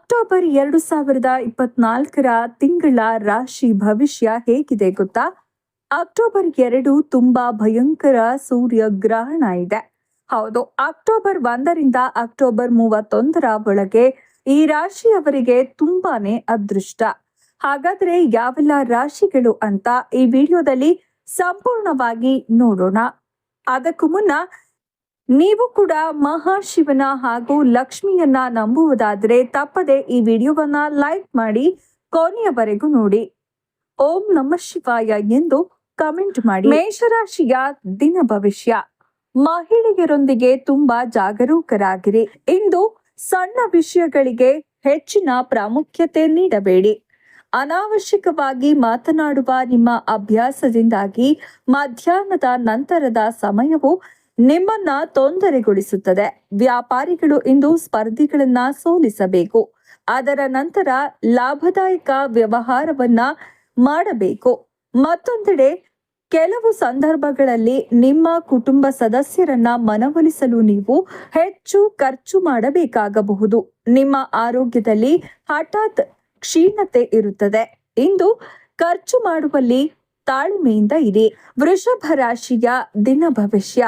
October 2024 ತಿಂಗಳ ರಾಶಿ ಭವಿಷ್ಯ ಹೇಗಿದೆ ಗೊತ್ತಾ? ಅಕ್ಟೋಬರ್ 2 ತುಂಬಾ ಭಯಂಕರ ಸೂರ್ಯಗ್ರಹಣ ಇದೆ. ಹೌದು, ಅಕ್ಟೋಬರ್ 1ರಿಂದ ಅಕ್ಟೋಬರ್ 31 ಒಳಗೆ ಈ ರಾಶಿಯವರಿಗೆ ತುಂಬಾನೇ ಅದೃಷ್ಟ. ಹಾಗಾದ್ರೆ ಯಾವೆಲ್ಲ ರಾಶಿಗಳು ಅಂತ ಈ ವಿಡಿಯೋದಲ್ಲಿ ಸಂಪೂರ್ಣವಾಗಿ ನೋಡೋಣ. ಅದಕ್ಕೂ ಮುನ್ನ ನೀವು ಕೂಡ ಮಹಾಶಿವನ ಹಾಗೂ ಲಕ್ಷ್ಮಿಯನ್ನ ನಂಬುವುದಾದರೆ ತಪ್ಪದೆ ಈ ವಿಡಿಯೋವನ್ನ ಲೈಕ್ ಮಾಡಿ ಕೊನೆಯವರೆಗೂ ನೋಡಿ. ಓಂ ನಮಃ ಶಿವಾಯ ಎಂದು ಕಮೆಂಟ್ ಮಾಡಿ. ಮೇಷರಾಶಿಯ ದಿನ ಭವಿಷ್ಯ. ಮಹಿಳೆಯರೊಂದಿಗೆ ತುಂಬಾ ಜಾಗರೂಕರಾಗಿರಿ. ಇಂದು ಸಣ್ಣ ವಿಷಯಗಳಿಗೆ ಹೆಚ್ಚಿನ ಪ್ರಾಮುಖ್ಯತೆ ನೀಡಬೇಡಿ. ಅನಾವಶ್ಯಕವಾಗಿ ಮಾತನಾಡುವ ನಿಮ್ಮ ಅಭ್ಯಾಸದಿಂದಾಗಿ ಮಧ್ಯಾಹ್ನದ ನಂತರದ ಸಮಯವು ನಿಮ್ಮನ್ನ ತೊಂದರೆಗೊಳಿಸುತ್ತದೆ. ವ್ಯಾಪಾರಿಗಳು ಇಂದು ಸ್ಪರ್ಧಿಗಳನ್ನ ಸೋಲಿಸಬೇಕು. ಅದರ ನಂತರ ಲಾಭದಾಯಕ ವ್ಯವಹಾರವನ್ನ ಮಾಡಬೇಕು. ಮತ್ತೊಂದೆಡೆ ಕೆಲವು ಸಂದರ್ಭಗಳಲ್ಲಿ ನಿಮ್ಮ ಕುಟುಂಬ ಸದಸ್ಯರನ್ನ ಮನವೊಲಿಸಲು ನೀವು ಹೆಚ್ಚು ಖರ್ಚು ಮಾಡಬೇಕಾಗಬಹುದು. ನಿಮ್ಮ ಆರೋಗ್ಯದಲ್ಲಿ ಹಠಾತ್ ಕ್ಷೀಣತೆ ಇರುತ್ತದೆ. ಇಂದು ಖರ್ಚು ಮಾಡುವಲ್ಲಿ ತಾಳ್ಮೆಯಿಂದ ಇರಿ. ವೃಷಭ ರಾಶಿಯ ದಿನ ಭವಿಷ್ಯ.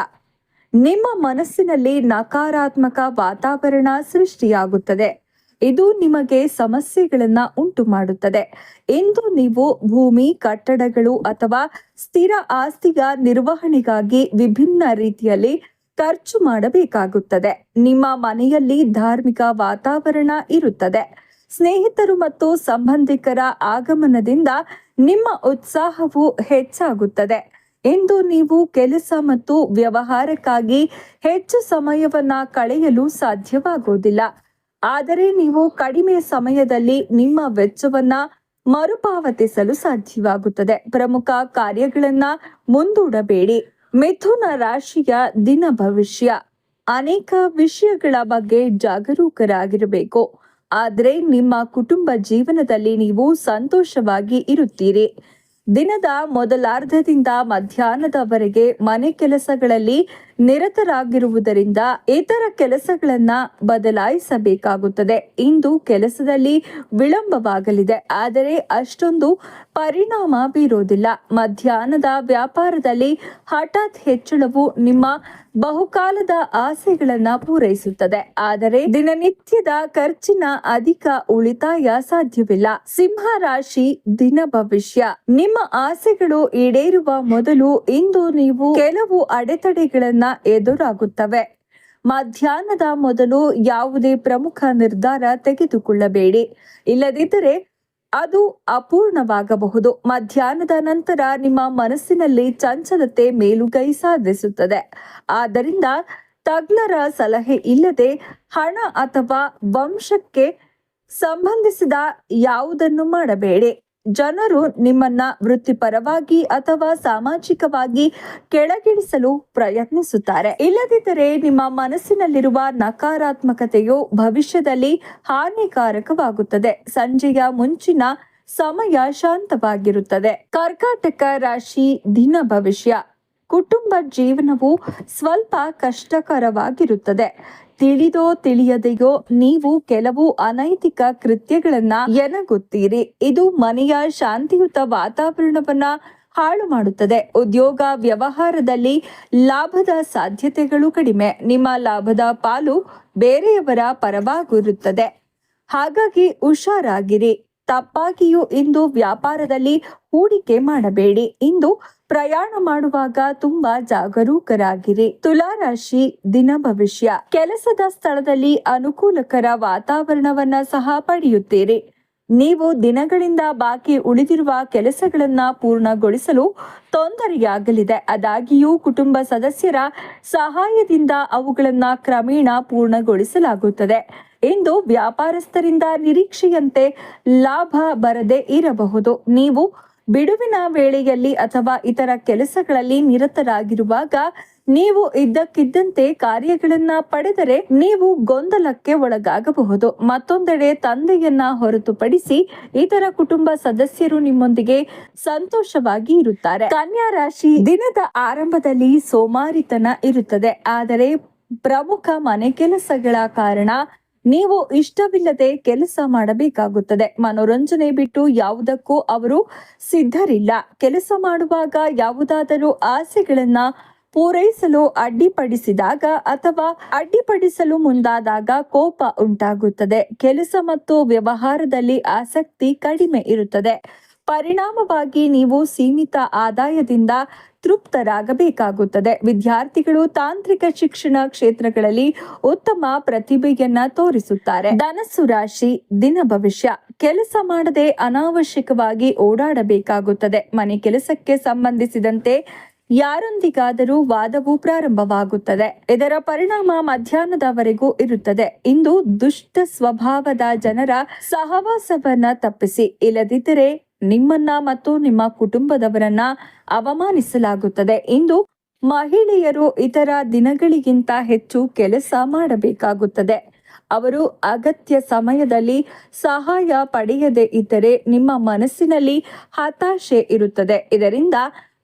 ನಿಮ್ಮ ಮನಸ್ಸಿನಲ್ಲಿ ನಕಾರಾತ್ಮಕ ವಾತಾವರಣ ಸೃಷ್ಟಿಯಾಗುತ್ತದೆ. ಇದು ನಿಮಗೆ ಸಮಸ್ಯೆಗಳನ್ನ ಉಂಟು ಮಾಡುತ್ತದೆ. ಇಂದು ನೀವು ಭೂಮಿ, ಕಟ್ಟಡಗಳು ಅಥವಾ ಸ್ಥಿರ ಆಸ್ತಿಯ ನಿರ್ವಹಣೆಗಾಗಿ ವಿಭಿನ್ನ ರೀತಿಯಲ್ಲಿ ಖರ್ಚು ಮಾಡಬೇಕಾಗುತ್ತದೆ. ನಿಮ್ಮ ಮನೆಯಲ್ಲಿ ಧಾರ್ಮಿಕ ವಾತಾವರಣ ಇರುತ್ತದೆ. ಸ್ನೇಹಿತರು ಮತ್ತು ಸಂಬಂಧಿಕರ ಆಗಮನದಿಂದ ನಿಮ್ಮ ಉತ್ಸಾಹವು ಹೆಚ್ಚಾಗುತ್ತದೆ. ಇಂದು ನೀವು ಕೆಲಸ ಮತ್ತು ವ್ಯವಹಾರಕ್ಕಾಗಿ ಹೆಚ್ಚು ಸಮಯವನ್ನ ಕಳೆಯಲು ಸಾಧ್ಯವಾಗುವುದಿಲ್ಲ. ಆದರೆ ನೀವು ಕಡಿಮೆ ಸಮಯದಲ್ಲಿ ನಿಮ್ಮ ವೆಚ್ಚವನ್ನ ಮರುಪಾವತಿಸಲು ಸಾಧ್ಯವಾಗುತ್ತದೆ. ಪ್ರಮುಖ ಕಾರ್ಯಗಳನ್ನ ಮುಂದೂಡಬೇಡಿ. ಮಿಥುನ ರಾಶಿಯ ದಿನ ಭವಿಷ್ಯ. ಅನೇಕ ವಿಷಯಗಳ ಬಗ್ಗೆ ಜಾಗರೂಕರಾಗಿರಬೇಕು. ಆದರೆ ನಿಮ್ಮ ಕುಟುಂಬ ಜೀವನದಲ್ಲಿ ನೀವು ಸಂತೋಷವಾಗಿ ಇರುತ್ತೀರಿ. ದಿನದ ಮೊದಲಾರ್ಧದಿಂದ ಮಧ್ಯಾಹ್ನದವರೆಗೆ ಮನೆ ಕೆಲಸಗಳಲ್ಲಿ ನಿರತರಾಗಿರುವುದರಿಂದ ಇತರ ಕೆಲಸಗಳನ್ನ ಬದಲಾಯಿಸಬೇಕಾಗುತ್ತದೆ. ಇಂದು ಕೆಲಸದಲ್ಲಿ ವಿಳಂಬವಾಗಲಿದೆ, ಆದರೆ ಅಷ್ಟೊಂದು ಪರಿಣಾಮ ಬೀರೋದಿಲ್ಲ. ಮಧ್ಯಾಹ್ನದ ವ್ಯಾಪಾರದಲ್ಲಿ ಹಠಾತ್ ಹೆಚ್ಚಳವು ನಿಮ್ಮ ಬಹುಕಾಲದ ಆಸೆಗಳನ್ನ ಪೂರೈಸುತ್ತದೆ, ಆದರೆ ದಿನನಿತ್ಯದ ಖರ್ಚಿನ ಅಧಿಕ ಉಳಿತಾಯ ಸಾಧ್ಯವಿಲ್ಲ. ಸಿಂಹ ರಾಶಿ ದಿನ ಭವಿಷ್ಯ. ನಿಮ್ಮ ಆಸೆಗಳು ಈಡೇರುವ ಮೊದಲು ಇಂದು ನೀವು ಕೆಲವು ಅಡೆತಡೆಗಳನ್ನ ಎದುರಾಗುತ್ತವೆ. ಮಧ್ಯಾಹ್ನದ ಮೊದಲು ಯಾವುದೇ ಪ್ರಮುಖ ನಿರ್ಧಾರ ತೆಗೆದುಕೊಳ್ಳಬೇಡಿ, ಇಲ್ಲದಿದ್ದರೆ ಅದು ಅಪೂರ್ಣವಾಗಬಹುದು. ಮಧ್ಯಾಹ್ನದ ನಂತರ ನಿಮ್ಮ ಮನಸ್ಸಿನಲ್ಲಿ ಚಂಚಲತೆ ಮೇಲುಗೈ ಸಾಧಿಸುತ್ತದೆ. ಆದ್ದರಿಂದ ತಜ್ಞರ ಸಲಹೆ ಇಲ್ಲದೆ ಹಣ ಅಥವಾ ವಂಶಕ್ಕೆ ಸಂಬಂಧಿಸಿದ ಯಾವುದನ್ನು ಮಾಡಬೇಡಿ. ಜನರು ನಿಮ್ಮನ್ನ ವೃತ್ತಿಪರವಾಗಿ ಅಥವಾ ಸಾಮಾಜಿಕವಾಗಿ ಕೆಳಗಿಳಿಸಲು ಪ್ರಯತ್ನಿಸುತ್ತಾರೆ. ಇಲ್ಲದಿದ್ದರೆ ನಿಮ್ಮ ಮನಸ್ಸಿನಲ್ಲಿರುವ ನಕಾರಾತ್ಮಕತೆಯು ಭವಿಷ್ಯದಲ್ಲಿ ಹಾನಿಕಾರಕವಾಗುತ್ತದೆ. ಸಂಜೆಯ ಮುಂಚಿನ ಸಮಯ ಶಾಂತವಾಗಿರುತ್ತದೆ. ಕರ್ಕಾಟಕ ರಾಶಿ ದಿನ ಭವಿಷ್ಯ. ಕುಟುಂಬ ಜೀವನವು ಸ್ವಲ್ಪ ಕಷ್ಟಕರವಾಗಿರುತ್ತದೆ. ತಿಳಿದೋ ತಿಳಿಯದೆಯೋ ನೀವು ಕೆಲವು ಅನೈತಿಕ ಕೃತ್ಯಗಳನ್ನ ಎನಗುತ್ತೀರಿ. ಇದು ಮನೆಯ ಶಾಂತಿಯುತ ವಾತಾವರಣವನ್ನ ಹಾಳು ಮಾಡುತ್ತದೆ. ಉದ್ಯೋಗ ವ್ಯವಹಾರದಲ್ಲಿ ಲಾಭದ ಸಾಧ್ಯತೆಗಳು ಕಡಿಮೆ. ನಿಮ್ಮ ಲಾಭದ ಪಾಲು ಬೇರೆಯವರ ಪರವಾಗಿರುತ್ತದೆ, ಹಾಗಾಗಿ ಹುಷಾರಾಗಿರಿ. ತಪ್ಪಾಗಿಯೂ ಇಂದು ವ್ಯಾಪಾರದಲ್ಲಿ ಹೂಡಿಕೆ ಮಾಡಬೇಡಿ. ಇಂದು ಪ್ರಯಾಣ ಮಾಡುವಾಗ ತುಂಬಾ ಜಾಗರೂಕರಾಗಿರಿ. ತುಲಾರಾಶಿ ದಿನ ಭವಿಷ್ಯ. ಕೆಲಸದ ಸ್ಥಳದಲ್ಲಿ ಅನುಕೂಲಕರ ವಾತಾವರಣವನ್ನ ಸಹ ಪಡೆಯುತ್ತೀರಿ. ನೀವು ದಿನಗಳಿಂದ ಬಾಕಿ ಉಳಿದಿರುವ ಕೆಲಸಗಳನ್ನ ಪೂರ್ಣಗೊಳಿಸಲು ತೊಂದರೆಯಾಗಲಿದೆ. ಆದಾಗ್ಯೂ ಕುಟುಂಬ ಸದಸ್ಯರ ಸಹಾಯದಿಂದ ಅವುಗಳನ್ನ ಕ್ರಮೇಣ ಪೂರ್ಣಗೊಳಿಸಲಾಗುತ್ತದೆ. ಇಂದು ವ್ಯಾಪಾರಸ್ಥರಿಂದ ನಿರೀಕ್ಷೆಯಂತೆ ಲಾಭ ಬರದೇ ಇರಬಹುದು. ನೀವು ಬಿಡುವಿನ ವೇಳೆಯಲ್ಲಿ ಅಥವಾ ಇತರ ಕೆಲಸಗಳಲ್ಲಿ ನಿರತರಾಗಿರುವಾಗ ನೀವು ಇದ್ದಕ್ಕಿದ್ದಂತೆ ಕಾರ್ಯಗಳನ್ನ ಪಡೆದರೆ ನೀವು ಗೊಂದಲಕ್ಕೆ ಒಳಗಾಗಬಹುದು. ಮತ್ತೊಂದೆಡೆ ತಂದೆಯನ್ನ ಹೊರತುಪಡಿಸಿ ಇತರ ಕುಟುಂಬ ಸದಸ್ಯರು ನಿಮ್ಮೊಂದಿಗೆ ಸಂತೋಷವಾಗಿ ಇರುತ್ತಾರೆ. ಕನ್ಯಾ ರಾಶಿ ದಿನದ ಆರಂಭದಲ್ಲಿ ಸೋಮಾರಿತನ ಇರುತ್ತದೆ, ಆದರೆ ಪ್ರಮುಖ ಮನೆ ಕೆಲಸಗಳ ಕಾರಣ ನೀವು ಇಷ್ಟವಿಲ್ಲದೆ ಕೆಲಸ ಮಾಡಬೇಕಾಗುತ್ತದೆ. ಮನೋರಂಜನೆ ಬಿಟ್ಟು ಯಾವುದಕ್ಕೂ ಅವರು ಸಿದ್ಧರಿಲ್ಲ. ಕೆಲಸ ಮಾಡುವಾಗ ಯಾವುದಾದರೂ ಆಸೆಗಳನ್ನ ಪೂರೈಸಲು ಅಡ್ಡಿಪಡಿಸಿದಾಗ ಅಥವಾ ಅಡ್ಡಿಪಡಿಸಲು ಮುಂದಾದಾಗ ಕೋಪ ಉಂಟಾಗುತ್ತದೆ. ಕೆಲಸ ಮತ್ತು ವ್ಯವಹಾರದಲ್ಲಿ ಆಸಕ್ತಿ ಕಡಿಮೆ ಇರುತ್ತದೆ. ಪರಿಣಾಮವಾಗಿ ನೀವು ಸೀಮಿತ ಆದಾಯದಿಂದ ತೃಪ್ತರಾಗಬೇಕಾಗುತ್ತದೆ. ವಿದ್ಯಾರ್ಥಿಗಳು ತಾಂತ್ರಿಕ ಶಿಕ್ಷಣ ಕ್ಷೇತ್ರಗಳಲ್ಲಿ ಉತ್ತಮ ಪ್ರತಿಭೆಯನ್ನ ತೋರಿಸುತ್ತಾರೆ. ಧನಸ್ಸು ರಾಶಿ ದಿನ ಭವಿಷ್ಯ. ಕೆಲಸ ಮಾಡದೆ ಅನಾವಶ್ಯಕವಾಗಿ ಓಡಾಡಬೇಕಾಗುತ್ತದೆ. ಮನೆ ಕೆಲಸಕ್ಕೆ ಸಂಬಂಧಿಸಿದಂತೆ ಯಾರೊಂದಿಗಾದರೂ ವಾದವು ಪ್ರಾರಂಭವಾಗುತ್ತದೆ. ಇದರ ಪರಿಣಾಮ ಮಧ್ಯಾಹ್ನದವರೆಗೂ ಇರುತ್ತದೆ. ಇಂದು ದುಷ್ಟ ಸ್ವಭಾವದ ಜನರ ಸಹವಾಸವನ್ನ ತಪ್ಪಿಸಿ, ಇಲ್ಲದಿದ್ದರೆ ನಿಮ್ಮನ್ನ ಮತ್ತು ನಿಮ್ಮ ಕುಟುಂಬದವರನ್ನ ಅವಮಾನಿಸಲಾಗುತ್ತದೆ. ಇಂದು ಮಹಿಳೆಯರು ಇತರ ದಿನಗಳಿಗಿಂತ ಹೆಚ್ಚು ಕೆಲಸ ಮಾಡಬೇಕಾಗುತ್ತದೆ. ಅವರು ಅಗತ್ಯ ಸಮಯದಲ್ಲಿ ಸಹಾಯ ಪಡೆಯದೇ ಇದ್ದರೆ ನಿಮ್ಮ ಮನಸ್ಸಿನಲ್ಲಿ ಹತಾಶೆ ಇರುತ್ತದೆ. ಇದರಿಂದ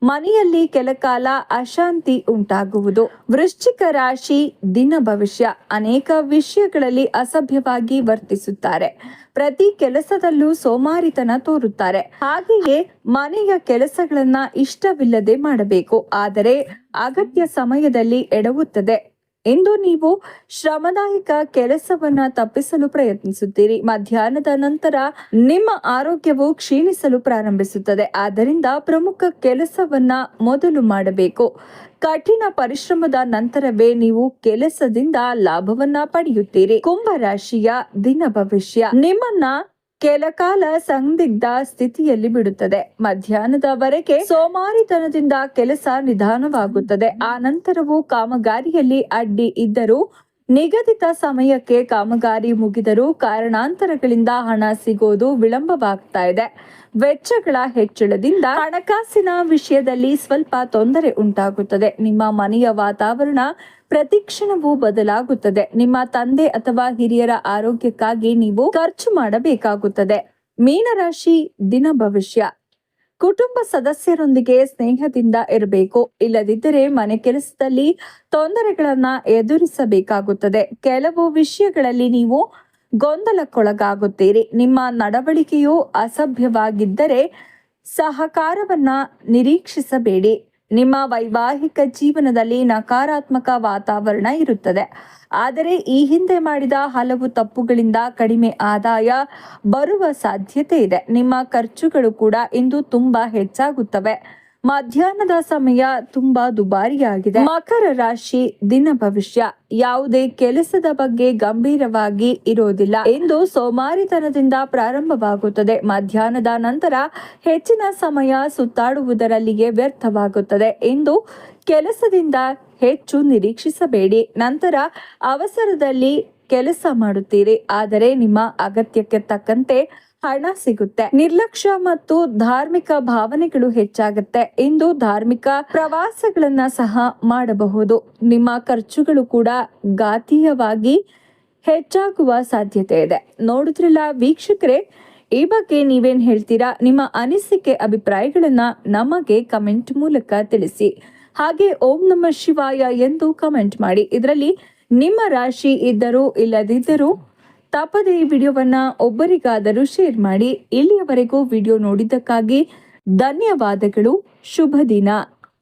ಮನೆಯಲ್ಲಿ ಕೆಲಕಾಲ ಅಶಾಂತಿ ಉಂಟಾಗುವುದು. ವೃಶ್ಚಿಕ ರಾಶಿ ದಿನ ಭವಿಷ್ಯ. ಅನೇಕ ವಿಷಯಗಳಲ್ಲಿ ಅಸಭ್ಯವಾಗಿ ವರ್ತಿಸುತ್ತಾರೆ. ಪ್ರತಿ ಕೆಲಸದಲ್ಲೂ ಸೋಮಾರಿತನ ತೋರುತ್ತಾರೆ. ಹಾಗೆಯೇ ಮನೆಯ ಕೆಲಸಗಳನ್ನ ಇಷ್ಟವಿಲ್ಲದೆ ಮಾಡಬೇಕು, ಆದರೆ ಅಗತ್ಯ ಸಮಯದಲ್ಲಿ ಎಡವುತ್ತದೆ. ಇಂದು ನೀವು ಶ್ರಮದಾಯಕ ಕೆಲಸವನ್ನ ತಪ್ಪಿಸಲು ಪ್ರಯತ್ನಿಸುತ್ತೀರಿ. ಮಧ್ಯಾಹ್ನದ ನಂತರ ನಿಮ್ಮ ಆರೋಗ್ಯವು ಕ್ಷೀಣಿಸಲು ಪ್ರಾರಂಭಿಸುತ್ತದೆ. ಆದ್ದರಿಂದ ಪ್ರಮುಖ ಕೆಲಸವನ್ನ ಮೊದಲು ಮಾಡಬೇಕು. ಕಠಿಣ ಪರಿಶ್ರಮದ ನಂತರವೇ ನೀವು ಕೆಲಸದಿಂದ ಲಾಭವನ್ನ ಪಡೆಯುತ್ತೀರಿ. ಕುಂಭ ರಾಶಿಯ ದಿನ ಭವಿಷ್ಯ ನಿಮ್ಮನ್ನ ಕೆಲಕಾಲ ಸಂದಿಗ್ಧ ಸ್ಥಿತಿಯಲ್ಲಿ ಬಿಡುತ್ತದೆ. ಮಧ್ಯಾಹ್ನದವರೆಗೆ ಸೋಮಾರಿತನದಿಂದ ಕೆಲಸ ನಿಧಾನವಾಗುತ್ತದೆ. ಆ ನಂತರವೂ ಕಾಮಗಾರಿಯಲ್ಲಿ ಅಡ್ಡಿ ಇದ್ದರೂ, ನಿಗದಿತ ಸಮಯಕ್ಕೆ ಕಾಮಗಾರಿ ಮುಗಿದರೂ ಕಾರಣಾಂತರಗಳಿಂದ ಹಣ ಸಿಗೋದು ವಿಳಂಬವಾಗ್ತಾ ಇದೆ. ವೆಚ್ಚಗಳ ಹೆಚ್ಚಳದಿಂದ ಹಣಕಾಸಿನ ವಿಷಯದಲ್ಲಿ ಸ್ವಲ್ಪ ತೊಂದರೆ ಉಂಟಾಗುತ್ತದೆ. ನಿಮ್ಮ ಮನೆಯ ವಾತಾವರಣ ಪ್ರತಿಕ್ಷಣವೂ ಬದಲಾಗುತ್ತದೆ. ನಿಮ್ಮ ತಂದೆ ಅಥವಾ ಹಿರಿಯರ ಆರೋಗ್ಯಕ್ಕಾಗಿ ನೀವು ಖರ್ಚು ಮಾಡಬೇಕಾಗುತ್ತದೆ. ಮೀನರಾಶಿ ದಿನ ಭವಿಷ್ಯ. ಕುಟುಂಬ ಸದಸ್ಯರೊಂದಿಗೆ ಸ್ನೇಹದಿಂದ ಇರಬೇಕು, ಇಲ್ಲದಿದ್ದರೆ ಮನೆ ಕೆಲಸದಲ್ಲಿ ತೊಂದರೆಗಳನ್ನ ಎದುರಿಸಬೇಕಾಗುತ್ತದೆ. ಕೆಲವು ವಿಷಯಗಳಲ್ಲಿ ನೀವು ಗೊಂದಲಕ್ಕೊಳಗಾಗುತ್ತೀರಿ. ನಿಮ್ಮ ನಡವಳಿಕೆಯು ಅಸಭ್ಯವಾಗಿದ್ದರೆ ಸಹಕಾರವನ್ನ ನಿರೀಕ್ಷಿಸಬೇಡಿ. ನಿಮ್ಮ ವೈವಾಹಿಕ ಜೀವನದಲ್ಲಿ ನಕಾರಾತ್ಮಕ ವಾತಾವರಣ ಇರುತ್ತದೆ. ಆದರೆ ಈ ಹಿಂದೆ ಮಾಡಿದ ಹಲವು ತಪ್ಪುಗಳಿಂದ ಕಡಿಮೆ ಆದಾಯ ಬರುವ ಸಾಧ್ಯತೆ ಇದೆ. ನಿಮ್ಮ ಖರ್ಚುಗಳು ಕೂಡ ಇಂದು ತುಂಬಾ ಹೆಚ್ಚಾಗುತ್ತವೆ. ಮಧ್ಯಾಹ್ನದ ಸಮಯ ತುಂಬಾ ದುಬಾರಿಯಾಗಿದೆ. ಮಕರ ರಾಶಿ ದಿನ ಭವಿಷ್ಯ. ಯಾವುದೇ ಕೆಲಸದ ಬಗ್ಗೆ ಗಂಭೀರವಾಗಿ ಇರೋದಿಲ್ಲ. ಇಂದು ಸೋಮಾರಿತನದಿಂದ ಪ್ರಾರಂಭವಾಗುತ್ತದೆ. ಮಧ್ಯಾಹ್ನದ ನಂತರ ಹೆಚ್ಚಿನ ಸಮಯ ಸುತ್ತಾಡುವುದರಲ್ಲಿಯೇ ವ್ಯರ್ಥವಾಗುತ್ತದೆ. ಇಂದು ಕೆಲಸದಿಂದ ಹೆಚ್ಚು ನಿರೀಕ್ಷಿಸಬೇಡಿ. ನಂತರ ಅವಸರದಲ್ಲಿ ಕೆಲಸ ಮಾಡುತ್ತೀರಿ, ಆದರೆ ನಿಮ್ಮ ಅಗತ್ಯಕ್ಕೆ ತಕ್ಕಂತೆ ಹಣ ಸಿಗುತ್ತೆ. ನಿರ್ಲಕ್ಷ್ಯ ಮತ್ತು ಧಾರ್ಮಿಕ ಭಾವನೆಗಳು ಹೆಚ್ಚಾಗುತ್ತೆ. ಇಂದು ಧಾರ್ಮಿಕ ಪ್ರವಾಸಗಳನ್ನ ಸಹ ಮಾಡಬಹುದು. ನಿಮ್ಮ ಖರ್ಚುಗಳು ಕೂಡ ಘಾತೀಯವಾಗಿ ಹೆಚ್ಚಾಗುವ ಸಾಧ್ಯತೆ ಇದೆ. ನೋಡಿದ್ರಲ್ಲ ವೀಕ್ಷಕರೇ, ಈ ಬಗ್ಗೆ ನೀವೇನ್ ಹೇಳ್ತೀರಾ? ನಿಮ್ಮ ಅನಿಸಿಕೆ ಅಭಿಪ್ರಾಯಗಳನ್ನ ನಮಗೆ ಕಮೆಂಟ್ ಮೂಲಕ ತಿಳಿಸಿ. ಹಾಗೆ ಓಂ ನಮಃ ಶಿವಾಯ ಎಂದು ಕಮೆಂಟ್ ಮಾಡಿ. ಇದರಲ್ಲಿ ನಿಮ್ಮ ರಾಶಿ ಇದ್ದರೂ ಇಲ್ಲದಿದ್ದರೂ ತಪ್ಪದೇ ಈ ವಿಡಿಯೋವನ್ನ ಒಬ್ಬರಿಗಾದರೂ ಶೇರ್ ಮಾಡಿ. ಇಲ್ಲಿಯವರೆಗೂ ವಿಡಿಯೋ ನೋಡಿದ್ದಕ್ಕಾಗಿ ಧನ್ಯವಾದಗಳು. ಶುಭ ದಿನ.